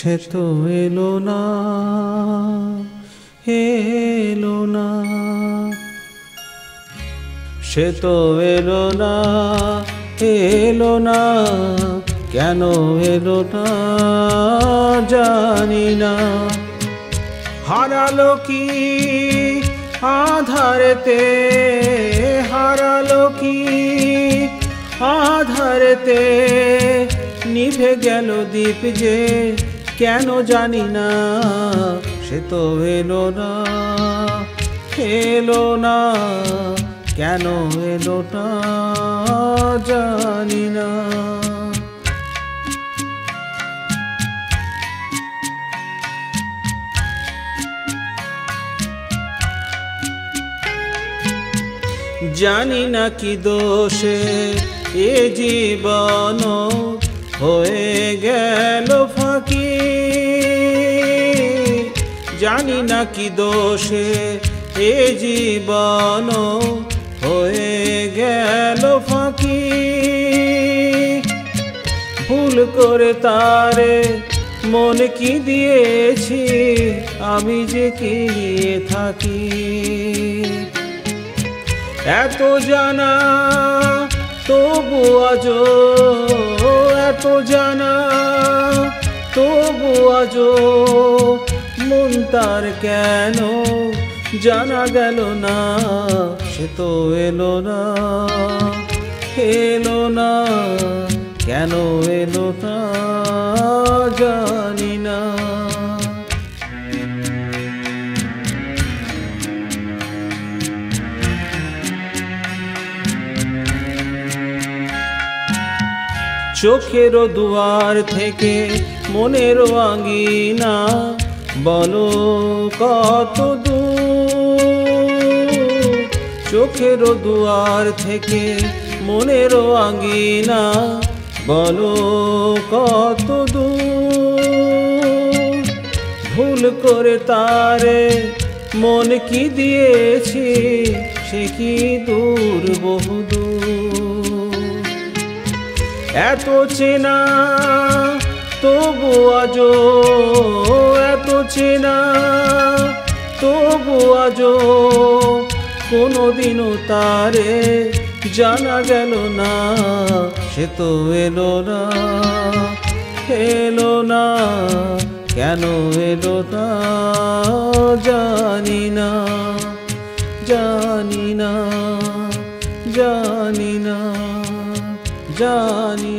সে তো এলো না, এলো না, সে তো এলো না, এলো না, কেন এলো না জানি না। হারালো কি আধারেতে, হারালো কি আধারেতে, নিভে গেল দীপ যে কেন জানি না। সে তো এলো না, এলো না, কেন এলো না জানি না। জানি না কি দোষে এ জীবন হয়ে গেল ফাঁকি, জানি না কি দোষে এ জীবন হয়ে গেল ফাঁকি। ভুল করে তারে মন কি দিয়েছি, আমি যে কি নিয়ে থাকি। এত জানা তবু আজো, এত জানা তবু আজো, মন তার কেন জানা গেল না। সে তো এলো না, এলো না, কেন এলো না জানি না। চোখের দুয়ার থেকে মনের আঙিনা বলো কত দূর। চোখের দুয়ার থেকে মনের আঙিনা বলো কত দূর। ভুল করে তারে মন কি দিয়েছি, সে কি দূর বহুদূর। এত চেনা তবু আজো, এত চেনা তবু আজো, কোনোদিনও তারে জানা গেল না। সে তো এলো না, এলো না, কেন এলো না জানি না, জানি না, জানি না, জানি